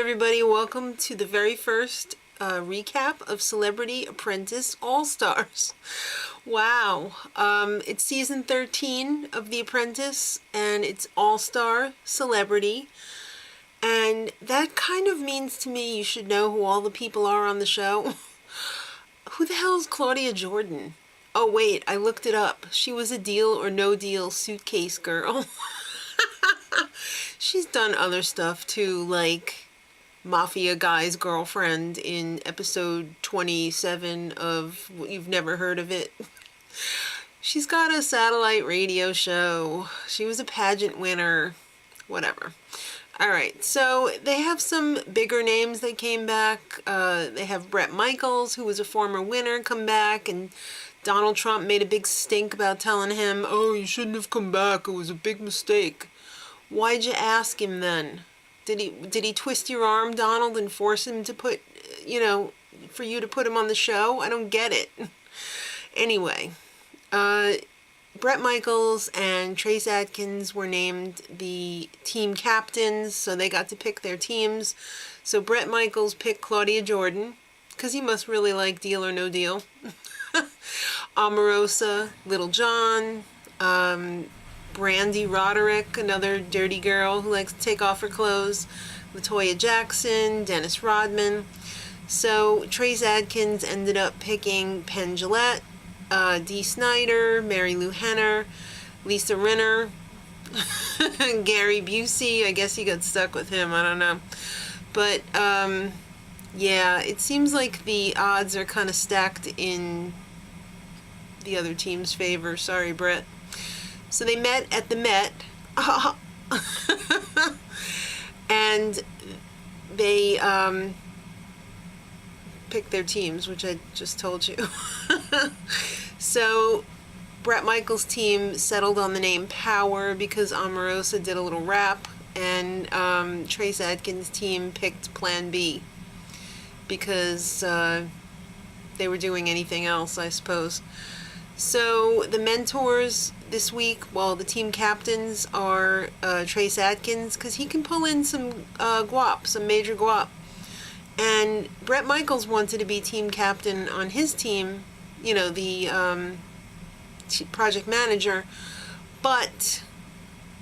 everybody, welcome to the very first recap of Celebrity Apprentice All-Stars. Wow, it's season 13 of The Apprentice and it's All-Star Celebrity, and that kind of means to me you should know who all the people are on the show. Who the hell is Claudia Jordan? Oh wait, I looked it up. She was a Deal or No Deal suitcase girl. She's done other stuff too, like Mafia Guy's Girlfriend in episode 27 of You've Never Heard of It. She's got a satellite radio show. She was a pageant winner. Whatever. Alright, so they have some bigger names that came back. They have Bret Michaels, who was a former winner, come back, and Donald Trump made a big stink about telling him, "Oh, you shouldn't have come back. It was a big mistake." Why'd you ask him then? Did he twist your arm, Donald, and force him to put, for you to put him on the show? I don't get it. Anyway, Bret Michaels and Trace Adkins were named the team captains, so they got to pick their teams. So Bret Michaels picked Claudia Jordan, because he must really like Deal or No Deal. Omarosa, Little John, Brandy Roderick, another dirty girl who likes to take off her clothes, Latoya Jackson, Dennis Rodman. So Trace Adkins ended up picking Penn Jillette, Dee Snider, Mary Lou Henner, Lisa Rinna, Gary Busey. I guess he got stuck with him, I don't know. But yeah, it seems like the odds are kind of stacked in the other team's favor. Sorry, Brett. So they met at the Met, and they picked their teams, which I just told you. So Bret Michaels' team settled on the name Power because Omarosa did a little rap, and Trace Adkins' team picked Plan B because they were doing anything else, I suppose. So the mentors this week, well, the team captains are Trace Adkins, because he can pull in some guap, some major guap. And Bret Michaels wanted to be team captain on his team, the project manager, but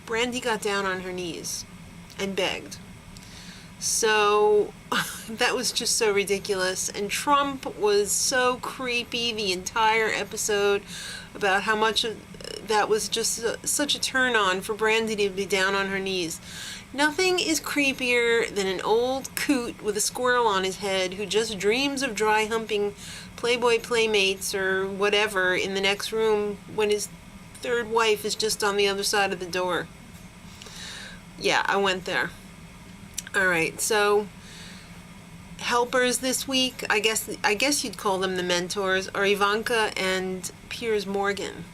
Brandy got down on her knees and begged. So that was just so ridiculous, and Trump was so creepy the entire episode about how much that was just such a turn on for Brandy to be down on her knees. Nothing is creepier than an old coot with a squirrel on his head who just dreams of dry humping Playboy playmates or whatever in the next room when his third wife is just on the other side of the door. Yeah, I went there. Alright, so helpers this week, I guess you'd call them the mentors, are Ivanka and Piers Morgan.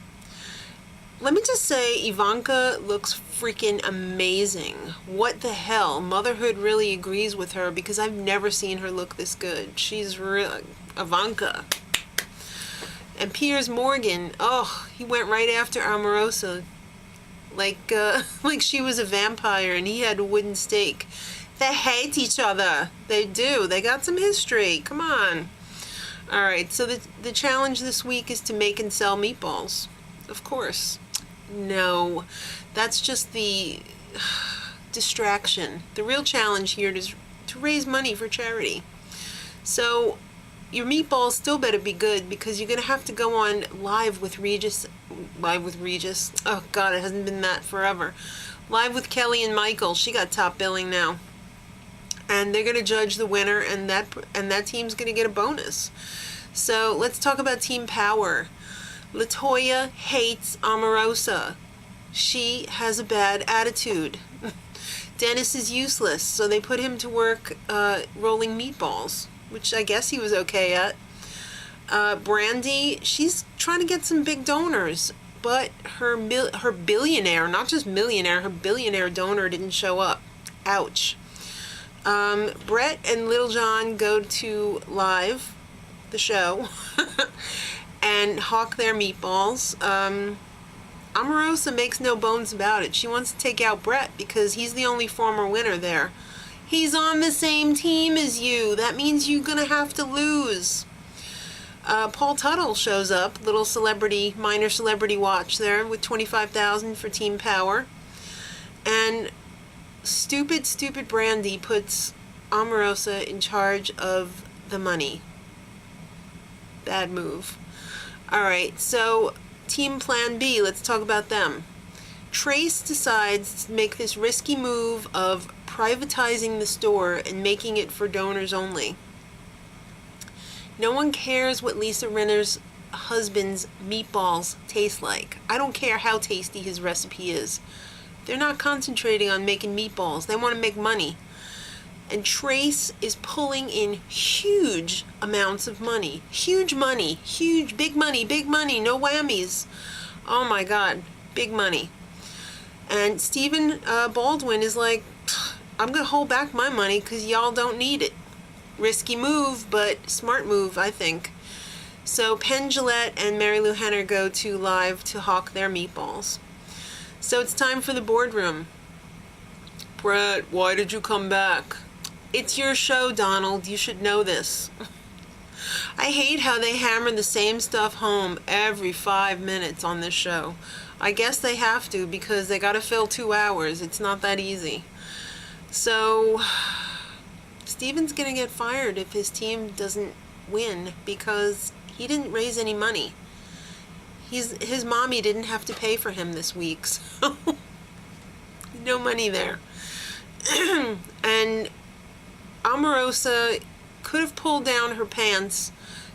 Let me just say, Ivanka looks freaking amazing. What the hell? Motherhood really agrees with her, because I've never seen her look this good. She's real Ivanka. And Piers Morgan, oh, he went right after Omarosa, like she was a vampire and he had a wooden stake. They hate each other. They do. They got some history. Come on. Alright, so the challenge this week is to make and sell meatballs. Of course. No. That's just the distraction. The real challenge here is to raise money for charity. So your meatballs still better be good, because you're going to have to go on Live with Regis. Oh God, it hasn't been that forever. Live with Kelly and Michael. She got top billing now. And they're going to judge the winner, and that team's going to get a bonus. So let's talk about Team Power. Latoya hates Omarosa. She has a bad attitude. Dennis is useless, so they put him to work rolling meatballs, which I guess he was okay at. Brandy, she's trying to get some big donors, but her billionaire, not just millionaire, her billionaire donor didn't show up. Ouch. Bret and Little John go to Live, the show, and hawk their meatballs. Omarosa makes no bones about it. She wants to take out Bret because he's the only former winner there. He's on the same team as you. That means you're gonna have to lose. Paul Tuttle shows up, little celebrity, minor celebrity watch there with $25,000 for Team Power. And stupid Brandy puts Omarosa in charge of the money. Bad move. Alright, so Team Plan B, let's talk about them. Trace decides to make this risky move of privatizing the store and making it for donors only. No one cares what Lisa Rinner's husband's meatballs taste like. I don't care how tasty his recipe is. They're not concentrating on making meatballs. They want to make money. And Trace is pulling in huge amounts of money. Huge money. Huge, big money, no whammies. Oh my God, big money. And Stephen Baldwin is like, I'm going to hold back my money because y'all don't need it. Risky move, but smart move, I think. So Penn Jillette and Mary Lou Henner go to live to hawk their meatballs. So it's time for the boardroom. Brett, why did you come back? It's your show, Donald. You should know this. I hate how they hammer the same stuff home every 5 minutes on this show. I guess they have to because they gotta fill 2 hours. It's not that easy. So Steven's gonna get fired if his team doesn't win because he didn't raise any money. His mommy didn't have to pay for him this week, so no money there. And Omarosa could have pulled down her pants,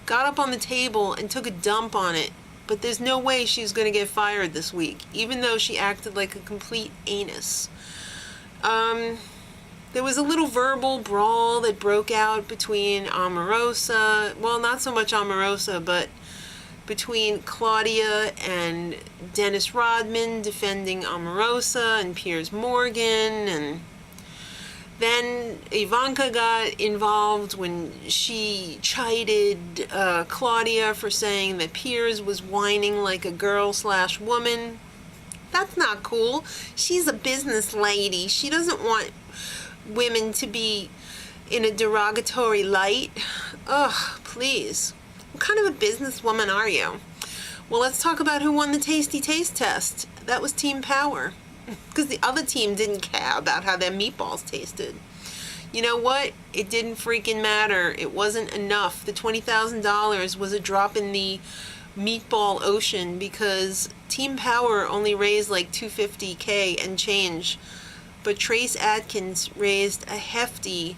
got up on the table and took a dump on it, but there's no way she's going to get fired this week, even though she acted like a complete anus. There was a little verbal brawl that broke out between Omarosa, well, not so much Omarosa, but between Claudia and Dennis Rodman defending Omarosa and Piers Morgan, and then Ivanka got involved when she chided Claudia for saying that Piers was whining like a girl/woman. That's not cool. She's a business lady. She doesn't want women to be in a derogatory light. Ugh, please. What kind of a businesswoman are you? Well, let's talk about who won the Tasty Taste test. That was Team Power. Because the other team didn't care about how their meatballs tasted. You know what? It didn't freaking matter. It wasn't enough. The $20,000 was a drop in the meatball ocean because Team Power only raised like $250K and change. But Trace Adkins raised a hefty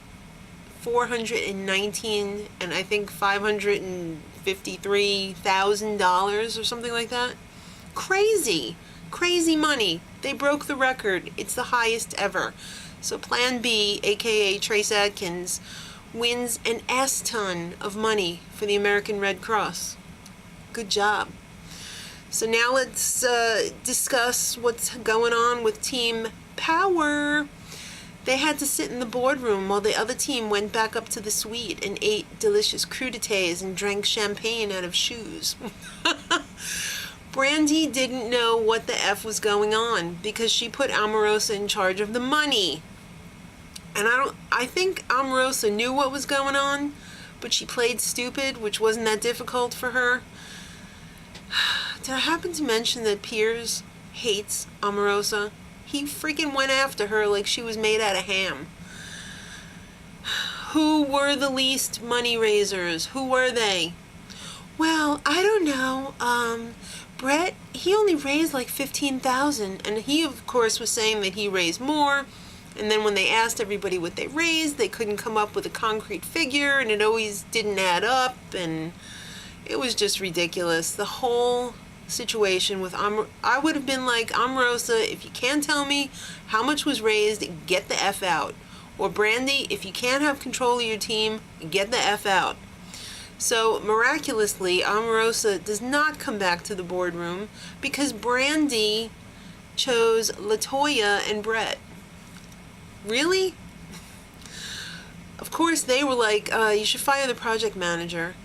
$419 and I think $553,000 or something like that. Crazy money. They broke the record. It's the highest ever. So Plan B, aka Trace Adkins, wins an S-ton of money for the American Red Cross. Good job. So now let's discuss what's going on with Team Power. They had to sit in the boardroom while the other team went back up to the suite and ate delicious crudités and drank champagne out of shoes. Brandy didn't know what the F was going on because she put Omarosa in charge of the money. And I think Omarosa knew what was going on, but she played stupid, which wasn't that difficult for her. Did I happen to mention that Piers hates Omarosa? He freaking went after her like she was made out of ham. Who were the least money raisers? Who were they? Well, I don't know. Brett, he only raised like $15,000, and he of course was saying that he raised more, and then when they asked everybody what they raised, they couldn't come up with a concrete figure, and it always didn't add up, and it was just ridiculous. The whole situation with I would have been like, Omarosa, if you can't tell me how much was raised, get the F out. Or Brandy, if you can't have control of your team, get the F out. So miraculously, Omarosa does not come back to the boardroom because Brandy chose LaToya and Brett. Really? Of course, they were like, you should fire the project manager.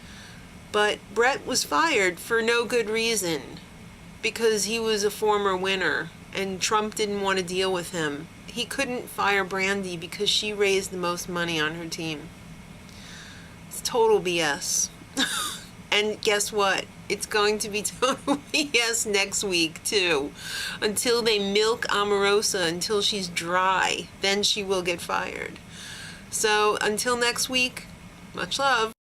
But Brett was fired for no good reason because he was a former winner and Trump didn't want to deal with him. he couldn't fire Brandy because she raised the most money on her team. It's total BS. And guess what? It's going to be total BS next week, too. Until they milk Omarosa until she's dry. Then she will get fired. So, until next week, much love.